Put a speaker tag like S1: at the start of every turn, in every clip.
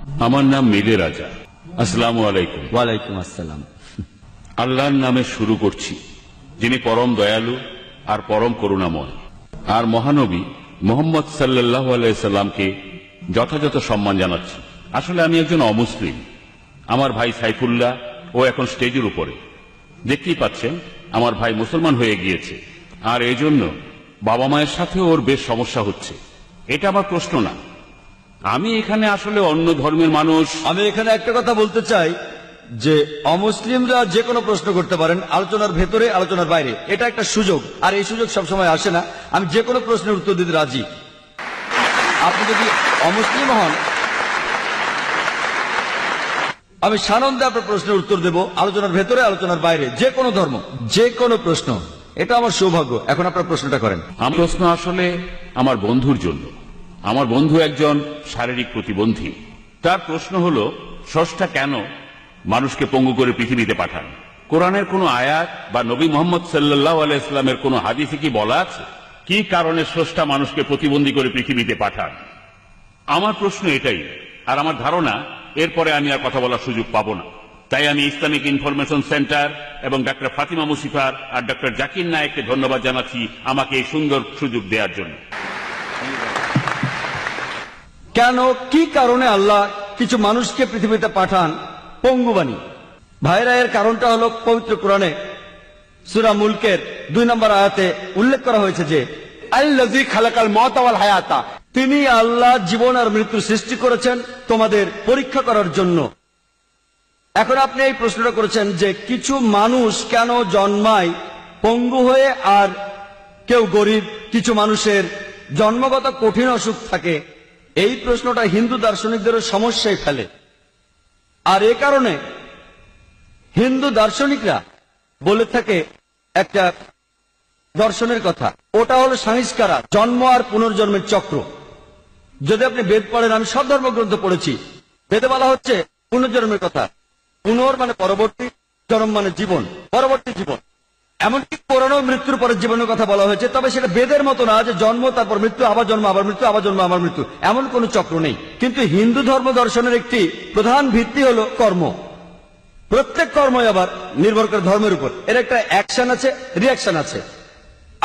S1: আমার নাম মিলে রাজা। আসসালামু আলাইকুম।
S2: ওয়ালাইকুম আসসালাম।
S1: আল্লাহর নামে শুরু করছি, যিনি পরম দয়ালু আর পরম করুণাময়। আর মহানবী মুহাম্মদ সাল্লাল্লাহু আলাইহি সাল্লামকে যথাযথ সম্মান জানাচ্ছি। আসলে আমি একজন অমুসলিম। আমার ভাই সাইফুল্লাহ ও এখন স্টেজের উপরে, দেখতেই পাচ্ছেন আমার ভাই মুসলমান হয়ে গিয়েছে, আর এজন্য বাবা মায়ের সাথে ওর বেশ সমস্যা হচ্ছে। এটা আমার প্রশ্ন না, আমি এখানে আসলে অন্য ধর্মের মানুষ।
S2: আমি এখানে একটা কথা বলতে চাই যে অমুসলিমরা যে কোনো প্রশ্ন করতে পারেন, আলোচনার ভেতরে আলোচনার বাইরে। এটা একটা সুযোগ, আর এই সুযোগ সবসময় আসে না। আমি যে কোনো প্রশ্নের উত্তর দিতে রাজি। আপনি যদি অমুসলিম হন, আমি সানন্দে আপনার প্রশ্নের উত্তর দেব, আলোচনার ভেতরে আলোচনার বাইরে, যে কোনো ধর্ম, যে কোনো প্রশ্ন। এটা আমার সৌভাগ্য। এখন আপনার প্রশ্নটা করেন।
S1: আমার প্রশ্ন আসলে আমার বন্ধুর জন্য। আমার বন্ধু একজন শারীরিক প্রতিবন্ধী। তার প্রশ্ন হলো, স্রষ্টা কেন মানুষকে পঙ্গু করে পৃথিবীতে পাঠান? কোরআনের কোন আয়াত বা নবী মুহাম্মদ সাল্লাল্লাহু আলাইহি সাল্লামের কোন হাদিসে কি বলা আছে কি কারণে স্রষ্টা মানুষকে প্রতিবন্ধী করে পৃথিবীতে পাঠান? আমার প্রশ্ন এটাই, আর আমার ধারণা এরপরে আমি আর কথা বলার সুযোগ পাবো না। তাই আমি ইসলামিক ইনফরমেশন সেন্টার এবং ডক্টর ফাতিমা মুসিফার আর ডক্টর জাকির নায়েককে ধন্যবাদ জানাচ্ছি আমাকে এই সুন্দর সুযোগ দেওয়ার জন্য।
S2: কেন, কি কারণে আল্লাহ কিছু মানুষকে পৃথিবীতে পাঠান পঙ্গু বানিয়ে? ভাইরা, এর কারণটা হলো পবিত্র কোরআনে সূরা মুলকের 2 নম্বর আয়াতে উল্লেখ করা হয়েছে যে আল্লাযী খালাকাল মাউতা ওয়াল হায়াতা, তিনি আল্লাহ জীবন আর মৃত্যু সৃষ্টি করেছেন তোমাদের পরীক্ষা করার জন্য। এখন আপনি এই প্রশ্নটা করেছেন যে কিছু মানুষ কেন জন্মায় পঙ্গু হয়ে, আর কেউ গরিব, কিছু মানুষের জন্মগত কঠিন অসুখ থাকে। এই প্রশ্নটা হিন্দু দার্শনিকদেরও সমস্যায় ফেলে। আর এ কারণে হিন্দু দার্শনিকরা বলে থাকে একটা দর্শনের কথা, ওটা হলো সংস্কারা, জন্ম আর পুনর্জন্মের চক্র। যদি আপনি বেদ পড়েন, আমি সব ধর্মগ্রন্থ পড়েছি, বেদে বলা হচ্ছে পুনর্জন্মের কথা। পুনর মানে পরবর্তী, জন্ম মানে জীবন, পরবর্তী জীবন। এমনকি পুরানো মৃত্যুর পরের জীবনের কথা বলা হয়েছে, তবে সেটা বেদের মতো না যে জন্ম তারপর মৃত্যু, আবার জন্ম আবার মৃত্যু, আবার জন্ম আবার মৃত্যু, এমন কোন চক্র নেই। কিন্তু হিন্দু ধর্ম দর্শনের একটি প্রধান ভিত্তি হলো কর্ম। প্রত্যেক কর্মই আবার নির্ভর করে ধর্মের উপর। এর একটা অ্যাকশন আছে, রিয়াকশন আছে।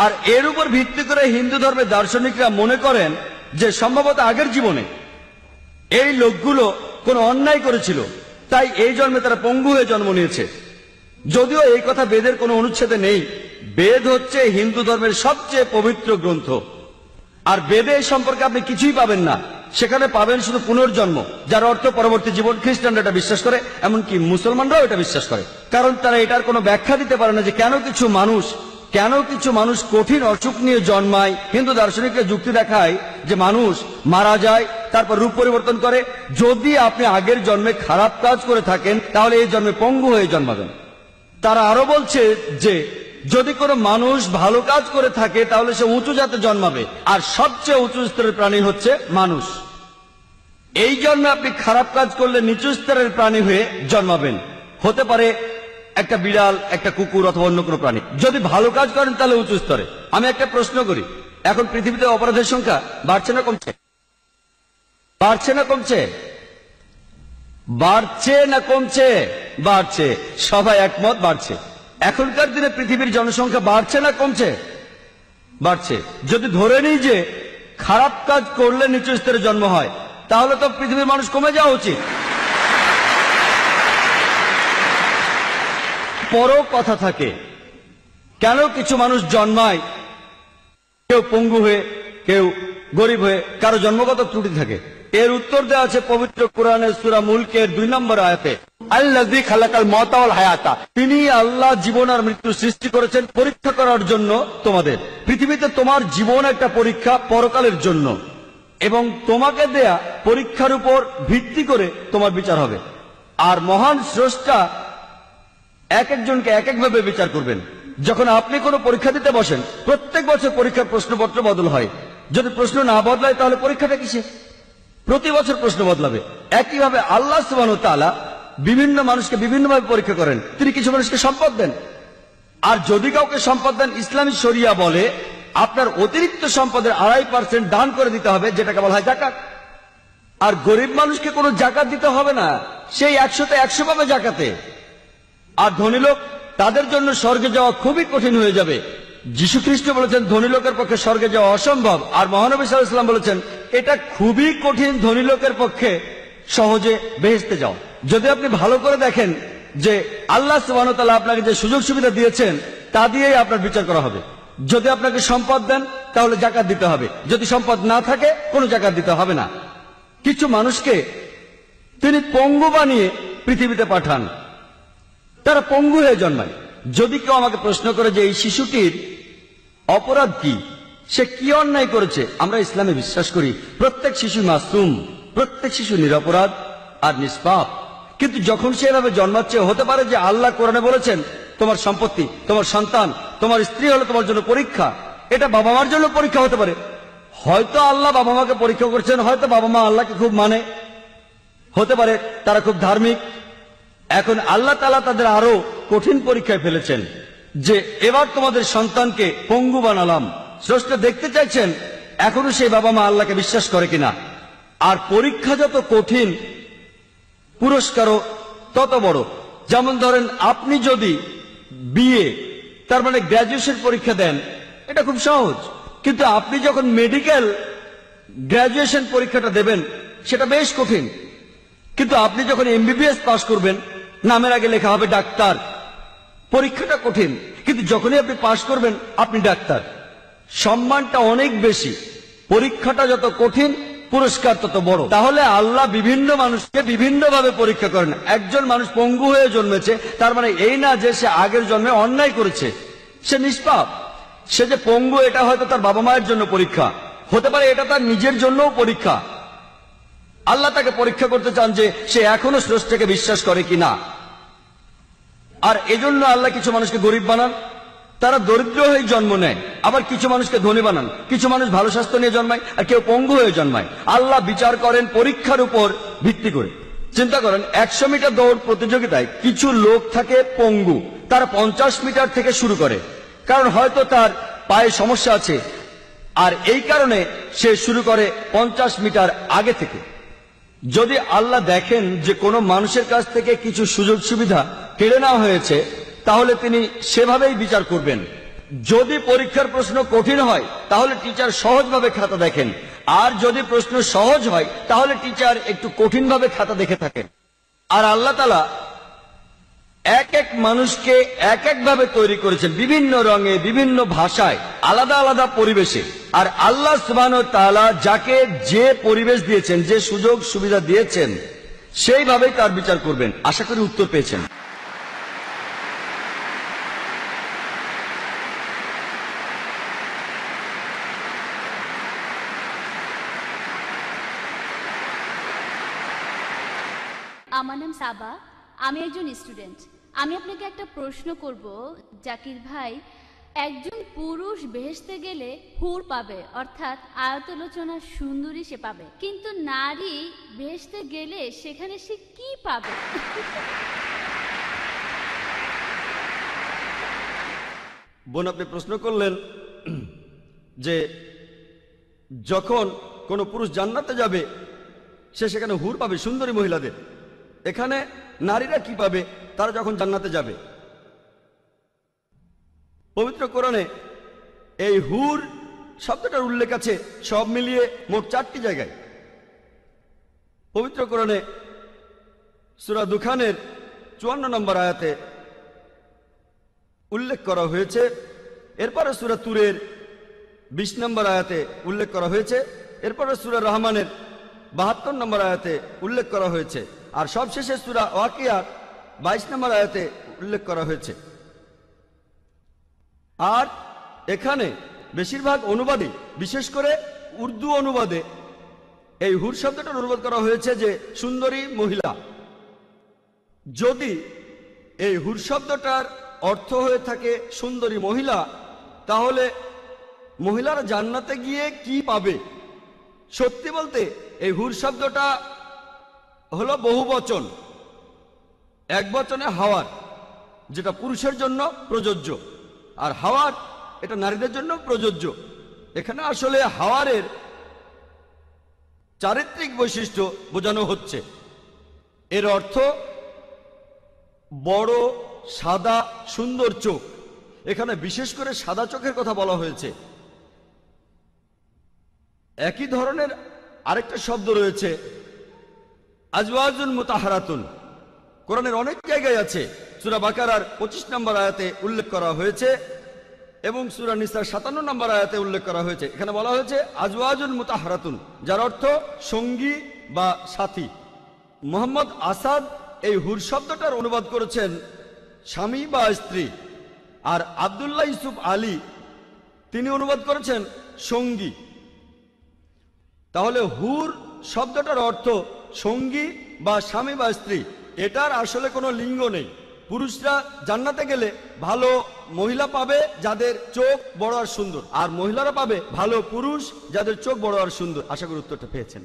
S2: আর এর উপর ভিত্তি করে হিন্দু ধর্মের দার্শনিকরা মনে করেন যে সম্ভবত আগের জীবনে এই লোকগুলো কোন অন্যায় করেছিল, তাই এই জন্মে তারা পঙ্গু হয়ে জন্ম নিয়েছে। যদিও এই কথা বেদের কোনো অনুচ্ছেদে নেই। বেদ হচ্ছে হিন্দু ধর্মের সবচেয়ে পবিত্র গ্রন্থ, আর বেদে এই সম্পর্কে আপনি কিছুই পাবেন না। সেখানে পাবেন শুধু পুনর্জন্ম, যার অর্থ পরবর্তী জীবন। খ্রিস্টানরা এটা বিশ্বাস করে, এমনকি মুসলমানরাও এটা বিশ্বাস করে, কারণ তারা এটার কোনো ব্যাখ্যা দিতে পারে না যে কেন কিছু মানুষ কঠিন অসুখ নিয়ে জন্মায়। হিন্দু দার্শনিকরা যুক্তি দেখায় যে মানুষ মারা যায়, তারপর রূপ পরিবর্তন করে। যদি আপনি আগের জন্মে খারাপ কাজ করে থাকেন, তাহলে এই জন্মে পঙ্গু হয়ে জন্মাবেন। তারা আরো বলছে যে যদি কোনো মানুষ ভালো কাজ করে থাকে, তাহলে সে উঁচু জাতে জন্মাবে, আর সবচেয়ে উঁচু স্তরের প্রাণী হচ্ছে মানুষ। এই জন্মে আপনি খারাপ কাজ করলে নিচু স্তরের প্রাণী হয়ে জন্মাবেন। হতে পারে একটা বিড়াল, একটা কুকুর, অথবা অন্য কোনো প্রাণী। যদি ভালো কাজ করেন তাহলে উঁচু স্তরে। আমি একটা প্রশ্ন করি, এখন পৃথিবীতে অপরাধের সংখ্যা বাড়ছে না কমছে? বাড়ছে না কমছে? বাড়ছে না কমছে? বাড়ছে। সবাই একমত, বাড়ছে। এখনকার দিনে পৃথিবীর জনসংখ্যা বাড়ছে না কমছে? বাড়ছে। যদি ধরে নিই যে খারাপ কাজ করলে নিচু স্তরে জন্ম হয়, তাহলে তো পৃথিবীর মানুষ কমে যাওয়া উচিত। পরও কথা থাকে, কেন কিছু মানুষ জন্মায় কেউ পঙ্গু হয়ে, কেউ গরিব হয়ে, কারো জন্মগত ত্রুটি থাকে? এর উত্তর দেওয়া আছে পবিত্র কোরআনের সূরা মুলকের 2 নম্বর আয়াতে। আল্লাযী খালাকাল মাউতা ওয়াল হায়াতা, তিনি আল্লাহ জীবন আর মৃত্যু সৃষ্টি করেছেন পরীক্ষা করার জন্য তোমাদের। পৃথিবীতে তোমার জীবন একটা পরীক্ষা পরকালের জন্য, এবং তোমাকে দেয়া পরীক্ষার উপর ভিত্তি করে তোমার বিচার হবে। আর মহান স্রষ্টা এক একজনকে এক একভাবে বিচার করবেন। যখন আপনি কোনো পরীক্ষা দিতে বসেন, প্রত্যেক বছর পরীক্ষার প্রশ্নপত্র বদল হয়। যদি প্রশ্ন না বদলায়, তাহলে পরীক্ষাটা কিসে? প্রতি বছর প্রশ্ন বদলাবে। একইভাবে আল্লাহ সুবহানাহু ওয়া তাআলা বিভিন্ন মানুষকে বিভিন্নভাবে পরীক্ষা করেন। তিনি কিছু মানুষকে সম্পদ দেন, আর যদি কাউকে সম্পদ দেন, ইসলামী শরিয়া বলে আপনার অতিরিক্ত সম্পদের 2.5% দান করে দিতে হবে, যেটাকে বলা হয় যাকাত। আর গরিব মানুষকে কোনো জাকাত দিতে হবে না, সেই 100-তে 100 পাবে জাকাতে। আর ধনী লোক, তাদের জন্য স্বর্গে যাওয়া খুবই কঠিন হয়ে যাবে। যীশু খ্রিস্ট বলেছেন ধনী লোকের পক্ষে স্বর্গে যাওয়া অসম্ভব, আর মহানবী সাল্লাল্লাহু আলাইহি ওয়াসাল্লাম বলেছেন এটা খুবই কঠিন ধনী লোকের পক্ষে সহজে বেহেশতে যাও। যদি আপনি ভালো করে দেখেন যে আল্লাহ সুবহানাহু ওয়া তাআলা আপনাকে যে সুযোগ সুবিধা দিয়েছেন তা দিয়েই আপনার বিচার করা হবে। যদি আপনাকে সম্পদ দেন তাহলে জাকাত দিতে হবে, যদি সম্পদ না থাকে কোনো জাকাত দিতে হবে না। কিছু মানুষকে তিনি পঙ্গু বানিয়ে পৃথিবীতে পাঠান, তারা পঙ্গু হয়ে জন্মায়। যদি কেউ আমাকে প্রশ্ন করে যে এই শিশুটির অপরাধ কি, সে কি অন্যায় করেছে, আমরা ইসলামে বিশ্বাস করি প্রত্যেক শিশু মাসুম, প্রত্যেক শিশু নিরপরাধ আর নিষ্পাপ। কিন্তু যখন সে এভাবে জন্মাচ্ছে, হতে পারে যে আল্লাহ কোরআনে বলেছেন তোমার সম্পত্তি, তোমার সন্তান, তোমার স্ত্রী হলো তোমার জন্য পরীক্ষা। এটা বাবা মার জন্য পরীক্ষা হতে পারে। হয়তো আল্লাহ বাবা মাকে পরীক্ষা করছেন, হয়তো বাবা মা আল্লাহকে খুব মানে, হতে পারে তারা খুব ধার্মিক। এখন আল্লাহ তাআলা তাদের আরো কঠিন পরীক্ষায় ফেলেছেন যে এবার তোমাদের সন্তানকে পঙ্গু বানালাম। স্রষ্টা দেখতে চাইছেন এখনো সেই বাবা মা আল্লাহকে বিশ্বাস করে কিনা। আর পরীক্ষা যত কঠিন, পুরস্কারও তত বড়। যেমন ধরেন আপনি যদি বিএ তার মানে গ্র্যাজুয়েশন পরীক্ষা দেন, এটা খুব সহজ। কিন্তু আপনি যখন মেডিকেল গ্র্যাজুয়েশন পরীক্ষাটা দেবেন, সেটা বেশ কঠিন। কিন্তু আপনি যখন এমবিবিএস পাস করবেন, নামের আগে লেখা হবে ডাক্তার, পরীক্ষাটা কঠিন, কিন্তু যখনই আপনি পাস করবেন আপনি ডাক্তার। সম্মানটা অনেক বেশি। পরীক্ষাটা যত কঠিন, পুরস্কার তত বড়। তাহলে আল্লাহ বিভিন্ন মানুষকে বিভিন্ন ভাবে পরীক্ষা করেন। একজন মানুষ পঙ্গু হয়ে জন্মেছে, তার মানে এই না যে সে আগের জন্মে অন্যায় করেছে, সে নিষ্পাপ। সে যে পঙ্গু, এটা হয়তো তার বাবা মায়ের জন্য পরীক্ষা, হতে পারে এটা তার নিজের জন্যও পরীক্ষা। আল্লাহ তাকে পরীক্ষা করতে চান যে সে এখনো স্রষ্টাকে বিশ্বাস করে কিনা। আর এজন্য আল্লাহ কিছু মানুষকে গরিব বানান, তারা দরিদ্র হয়ে জন্ম নেয়। আবার কিছু মানুষকে ধনী বানান, কিছু মানুষ ভালো স্বাস্থ্য নিয়ে জন্মায়, আর কেউ পঙ্গু হয়ে জন্মায়। আল্লাহ বিচার করেন পরীক্ষার উপর ভিত্তি করে। চিন্তা করেন 100 মিটার দৌড় প্রতিযোগিতায় কিছু লোক থাকে পঙ্গু, তারা 50 মিটার থেকে শুরু করে, কারণ হয়তো তার পায়ে সমস্যা আছে, আর এই কারণে সে শুরু করে 50 মিটার আগে থেকে। যদি আল্লাহ দেখেন যে কোনো মানুষের কাছ থেকে কিছু সুযোগ সুবিধা কেড়ে নেওয়া হয়েছে, তাহলে তিনি সেভাবেই বিচার করবেন। যদি পরীক্ষার প্রশ্ন কঠিন হয় তাহলে টিচার সহজভাবে খাতা দেখেন, আর যদি প্রশ্ন সহজ হয় তাহলে টিচার একটু কঠিনভাবে খাতা দেখে থাকেন। আর আল্লাহ তাআলা এক এক মানুষকে এক এক ভাবে তৈরি করেছেন, বিভিন্ন রঙে, বিভিন্ন ভাষায়, আলাদা আলাদা পরিবেশে। আর আল্লাহ সুবহানাহু ওয়া তাআলা যাকে যে পরিবেশ দিয়েছেন, যে সুযোগ সুবিধা দিয়েছেন, সেইভাবেই তার বিচার করবেন। আশা করি উত্তর পেয়েছেন।
S3: আমার নাম সাবা, আমি একজন স্টুডেন্ট। আমি আপনাকে একটা প্রশ্ন করব জাকির ভাই। একজন পুরুষ বেহেশতে গেলে হুর পাবে, অর্থাৎ আয়তলোচনা সুন্দরী সে পাবে, কিন্তু নারী বেহেশতে গেলে সেখানে সে কি পাবে?
S2: বোন, আপনি প্রশ্ন করলেন যে যখন কোন পুরুষ জান্নাতে যাবে সে সেখানে হুর পাবে, সুন্দরী মহিলাদের। এখানে নারীরা কি পাবে তারা যখন জান্নাতে যাবে? পবিত্র কোরআনে এই হুর শব্দটার উল্লেখ আছে সব মিলিয়ে মোট 4টি জায়গায়। পবিত্র কোরআনে সূরা দুখানের 54 নম্বর আয়াতে উল্লেখ করা হয়েছে। এরপরে সূরা তুরের 20 নম্বর আয়াতে উল্লেখ করা হয়েছে। এরপরে সূরা রহমানের 72 নম্বর আয়াতে উল্লেখ করা হয়েছে। আর সবশেষে সূরা ওয়াকিয়ার 22 নম্বর আয়াতে উল্লেখ করা হয়েছে। আর এখানে বেশিরভাগ অনুবাদে, বিশেষ করে উর্দু অনুবাদে, এই হুর শব্দটার অনুবাদ করা হয়েছে যে সুন্দরী মহিলা। যদি এই হুর শব্দটার অর্থ হয়ে থাকে সুন্দরী মহিলা, তাহলে মহিলারা জান্নাতে গিয়ে কি পাবে? সত্যি বলতে এই হুর শব্দটা হলো বহুবচন, এক বচনে হাওয়ার, যেটা পুরুষের জন্য প্রযোজ্য, আর হাওয়ার এটা নারীদের জন্য প্রযোজ্য। এখানে আসলে হাওয়ারের চারিত্রিক বৈশিষ্ট্য বোঝানো হচ্ছে। এর অর্থ বড়, সাদা, সুন্দর চোখ। এখানে বিশেষ করে সাদা চোখের কথা বলা হয়েছে। একই ধরনের আরেকটা শব্দ রয়েছে আজওয়াজুন মুতাহারাতুন, কোরআনের অনেক জায়গায় আছে। সূরা বাকারার 25 নম্বর আয়াতে উল্লেখ করা হয়েছে এবং সূরা নিসার 57 নম্বর আয়াতে উল্লেখ করা হয়েছে। এখানে বলা হয়েছে আজওয়াজুন মুতাহারাতুন, যার অর্থ সঙ্গী বা সাথী। মোহাম্মদ আসাদ এই হুর শব্দটার অনুবাদ করেছেন স্বামী বা স্ত্রী, আর আব্দুল্লাহ ইউসুফ আলী তিনি অনুবাদ করেছেন সঙ্গী। তাহলে হুর শব্দটার অর্থ সঙ্গী বা স্বামী বা স্ত্রী। এটার আসলে কোনো লিঙ্গ নেই। পুরুষরা জান্নাতে গেলে ভালো মহিলা পাবে যাদের চোখ বড় আর সুন্দর, আর মহিলারা পাবে ভালো পুরুষ যাদের চোখ বড় আর সুন্দর। আশা করি উত্তরটা পেয়েছেন।